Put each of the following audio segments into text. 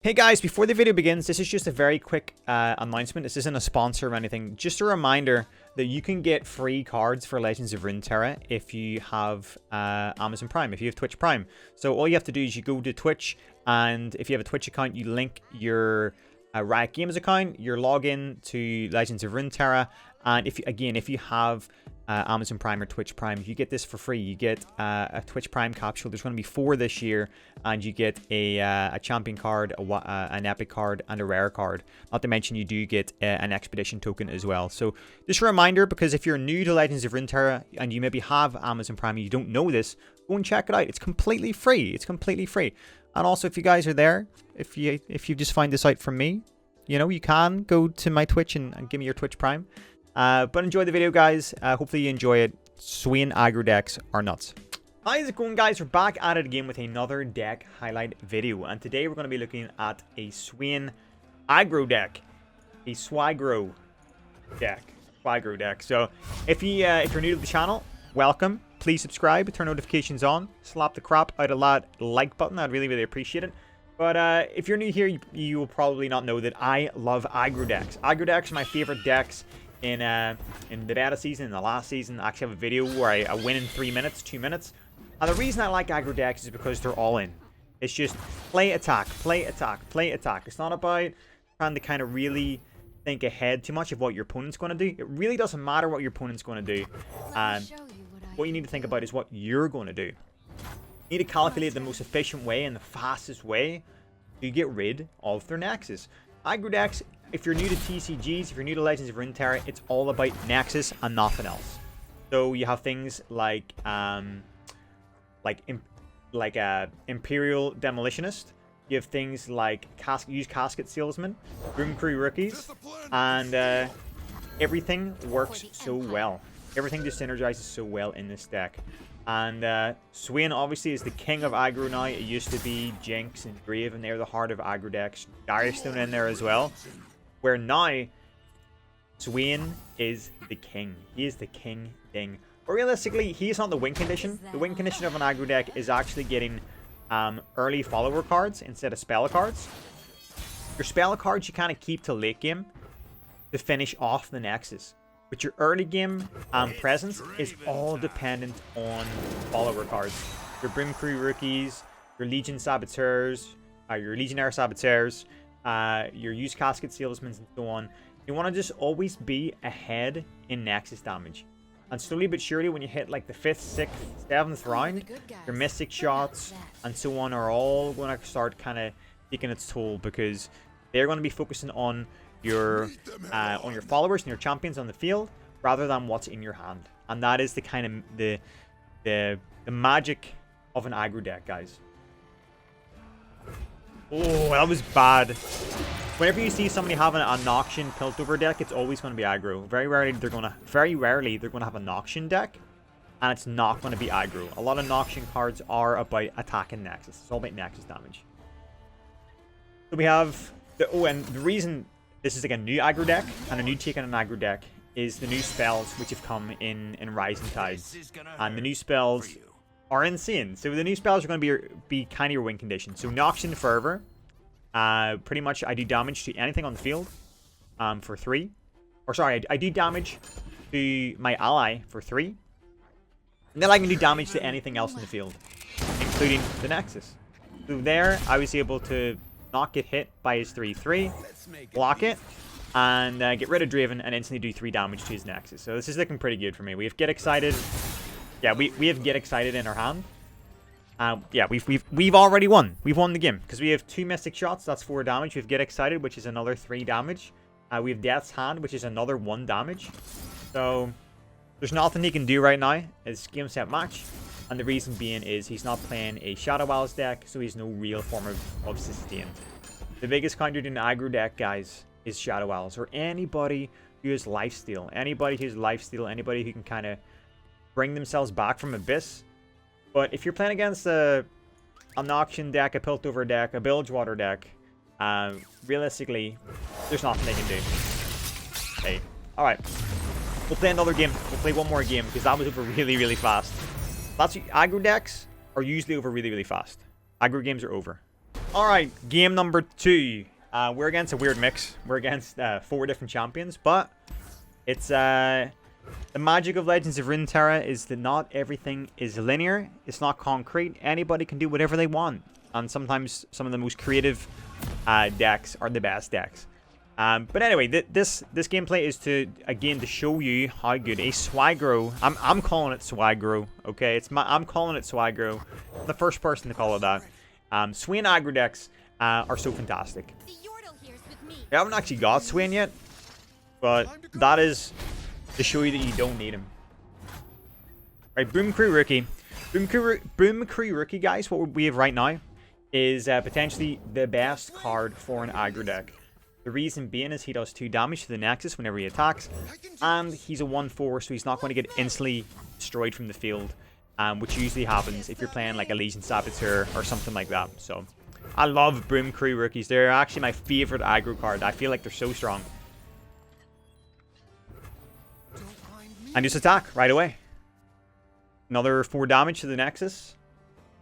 Hey guys, before the video begins, this is just a very quick announcement. This isn't a sponsor or anything. Just a reminder that you can get free cards for Legends of Runeterra if you have Amazon Prime, if you have Twitch Prime. So all you have to do is you go to Twitch, and if you have a Twitch account, you link your Riot Games account, your login to Legends of Runeterra, and if you have Amazon Prime or Twitch Prime, you get this for free. You get a Twitch Prime capsule. There's going to be 4 this year, and you get a champion card, an epic card, and a rare card. Not to mention you do get an expedition token as well. So just a reminder, because if you're new to Legends of Runeterra and you maybe have Amazon Prime and you don't know this, go and check it out. It's completely free. It's completely free. And also, if you guys are there, if you just find this out from me, you know, you can go to my Twitch and give me your Twitch Prime. But enjoy the video, guys. Hopefully you enjoy it. Swain aggro decks are nuts. How's it going, guys? We're back at it again with another deck highlight video, and today we're going to be looking at a Swain aggro deck, a Swagro deck. So if you're new to the channel, welcome. Please subscribe, turn notifications on, slap the crap out of that like button. I'd really appreciate it. But if you're new here, you will probably not know that I love aggro decks. Aggro decks are my favorite decks. In the beta season, in the last season, I actually have a video where I win in 3 minutes, 2 minutes. And the reason I like aggro decks is because they're all in. It's just play, attack, play, attack, play, attack. It's not about trying to kind of really think ahead too much of what your opponent's going to do. It really doesn't matter what your opponent's going to do. What you need to think about is what you're going to do. You need to calculate the most efficient way and the fastest way to get rid of their Nexus. Aggro decks, if you're new to TCGs, if you're new to Legends of Runeterra, it's all about Nexus and nothing else. So you have things like Imperial Demolitionist. You have things like Casket Salesman, Room Crew Rookies, and everything works so well. Everything just synergizes so well in this deck. And Swain obviously is the king of aggro now. It used to be Jinx and Draven. They're the heart of aggro decks. Direstone in there as well. Where now, Swain is the king. He is the king thing. But realistically, he's not the win condition. The win condition of an aggro deck is actually getting early follower cards instead of spell cards. Your spell cards you kind of keep to late game to finish off the Nexus. But your early game presence is all dependent on follower cards. Your Brim Crew Rookies, your Legion Saboteurs, your Legionnaire Saboteurs, your Used Casket Salesmen, and so on. You want to just always be ahead in Nexus damage. And slowly but surely, when you hit like the 5th, 6th, 7th round, your Mystic Shots and so on are all going to start kind of taking its toll, because they're going to be focusing on your followers and your champions on the field rather than what's in your hand. And that is the kind of the magic of an aggro deck, guys. Oh, that was bad. Whenever you see somebody having an Noxian Piltover deck, it's always going to be aggro. Very rarely they're going to have a Noxian deck, and it's not going to be aggro. A lot of Noxian cards are about attacking Nexus. It's all about Nexus damage. So we have and the reason this is like a new aggro deck and a new take on an aggro deck is the new spells which have come in Rising Tides, and the new spells are insane. So the new spells are going to be kind of your win condition. So Noxian Fervor, pretty much I do damage to anything on the field for 3. Or sorry, I do damage to my ally for 3. And then I can do damage to anything else in the field, including the Nexus. So there, I was able to not get hit by his 3/3, block it, and get rid of Draven and instantly do 3 damage to his Nexus. So this is looking pretty good for me. We have Get Excited. Yeah, we have Get Excited in our hand. Yeah, we've already won. We've won the game because we have 2 Mystic Shots. That's 4 damage. We have Get Excited, which is another 3 damage. We have Death's Hand, which is another 1 damage. So there's nothing he can do right now. It's game, set, match. And the reason being is he's not playing a Shadow Owls deck, so he's no real form of sustain. The biggest counter to an aggro deck, guys, is Shadow Owls, or anybody who has lifesteal. Anybody who's lifesteal, anybody who can kind of bring themselves back from Abyss. But if you're playing against an Noxian deck, a Piltover deck, a Bilgewater deck, realistically, there's nothing they can do. Hey, alright. We'll play another game. We'll play one more game, because that was over really fast. Aggro decks are usually over really fast. Aggro games are over. Alright, game number 2. We're against a weird mix. We're against 4 different champions, but it's the magic of Legends of Runeterra is that not everything is linear. It's not concrete. Anybody can do whatever they want, and sometimes some of the most creative decks are the best decks. But anyway, this gameplay is to show you how good a Swaggro. I'm calling it Swaggro. Okay, I'm calling it Swaggro. I'm the first person to call it that. Swain aggro decks are so fantastic. I haven't actually got Swain yet, but that is to show you that you don't need him. Right, Boom Crew Rookie. Boom Crew Rookie, guys, what we have right now is potentially the best card for an aggro deck. The reason being is he does 2 damage to the Nexus whenever he attacks, and he's a 1/4, so he's not going to get instantly destroyed from the field, which usually happens if you're playing like a Legion Saboteur or something like that. So I love Boom Crew Rookies. They're actually my favorite aggro card. I feel like they're so strong. And just attack right away. Another 4 damage to the Nexus.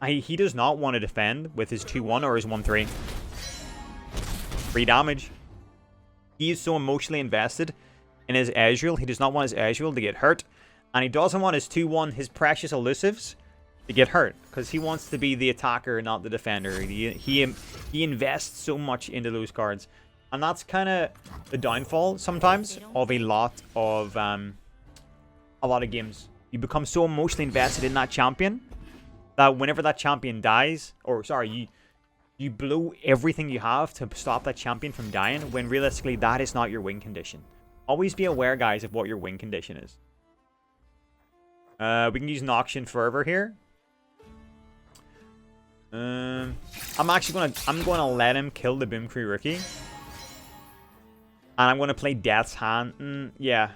He does not want to defend with his 2/1 or his 1/3. 3 damage. He is so emotionally invested in his Ezreal. He does not want his Ezreal to get hurt. And he doesn't want his 2/1, his precious elusives, to get hurt. Because he wants to be the attacker, not the defender. He invests so much into those cards. And that's kind of the downfall sometimes of a lot of games. You become so emotionally invested in that champion that whenever that champion dies, or sorry, you blow everything you have to stop that champion from dying, when realistically that is not your win condition. Always be aware, guys, of what your win condition is. We can use Noxian Fervor here. I'm gonna let him kill the Boom Crew Rookie. And I'm gonna play Death's Hand. Yeah.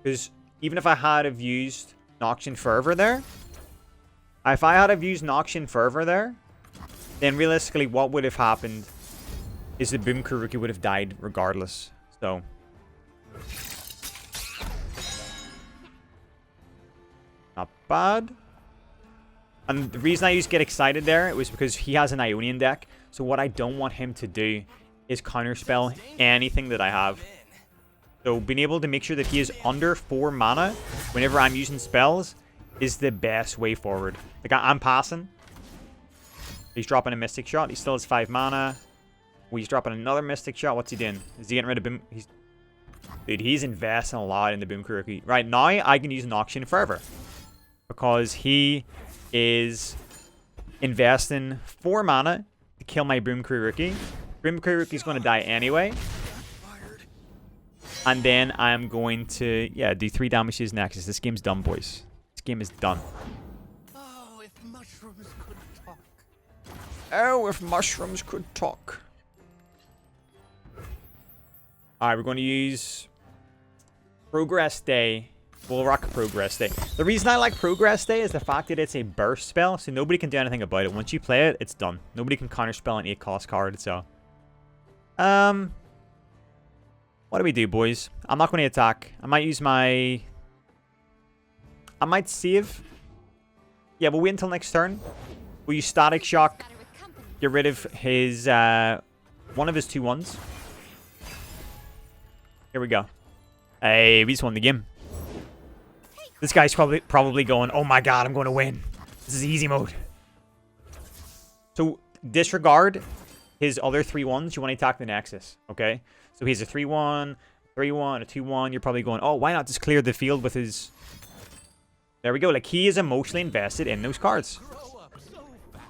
Because even if I had have used Noxian Fervor there, then realistically what would have happened is the Boom Crew Rookie would have died regardless. So not bad. And the reason I used to get excited there was because he has an Ionian deck. So what I don't want him to do is counterspell anything that I have. So being able to make sure that he is under 4 mana whenever I'm using spells is the best way forward. Like, I'm passing. He's dropping a Mystic Shot. He still has 5 mana. He's dropping another Mystic Shot. What's he doing? Is he getting rid of Boom? Dude, he's investing a lot in the Boom Crew Rookie. Right, now I can use Noxian Fervor. Because he is investing 4 mana to kill my Boom Crew Rookie. Boom Crew Rookie is going to die anyway. And then I'm going to, do 3 damage to his Nexus. This game's done, boys. This game is done. Oh, if mushrooms could talk. Oh, if mushrooms could talk. Alright, we're going to use Progress Day. We'll rock Progress Day. The reason I like Progress Day is the fact that it's a burst spell, so nobody can do anything about it. Once you play it, it's done. Nobody can counterspell an 8-cost card, so. What do we do, boys? I'm not going to attack. I might use my... I might save. Yeah, we'll wait until next turn. We'll use Static Shock. Get rid of his... one of his 2/1s. Here we go. Hey, we just won the game. This guy's probably going, oh my god, I'm going to win. This is easy mode. So, disregard his other 3/1s. You want to attack the Nexus, okay? So he's a 3/1, 3/1, a 2/1. You're probably going, oh, why not just clear the field with his... There we go. Like, he is emotionally invested in those cards.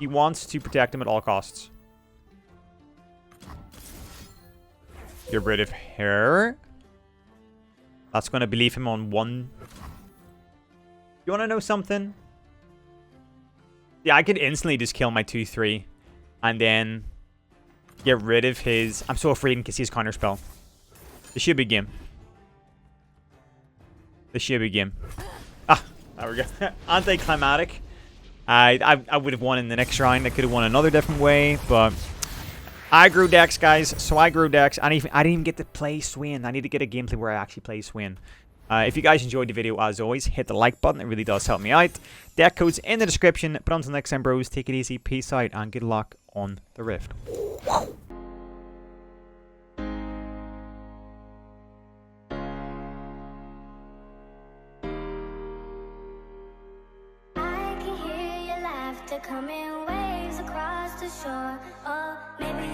He wants to protect them at all costs. Get rid of her. That's going to leave him on 1... You want to know something? Yeah, I could instantly just kill my 2/3 and then get rid of his... I'm so afraid in case he has counterspell. This should be game. This should be game. Ah, there we go. Anticlimactic. I would have won in the next round. I could have won another different way, but... Aggro decks, guys. So aggro decks. I didn't even get to play Swain. I need to get a gameplay where I actually play Swain. If you guys enjoyed the video, as always, hit the like button. It really does help me out. Deck code's in the description. But until next time, bros, take it easy, peace out, and good luck on the Rift. Coming waves across the shore. Oh, maybe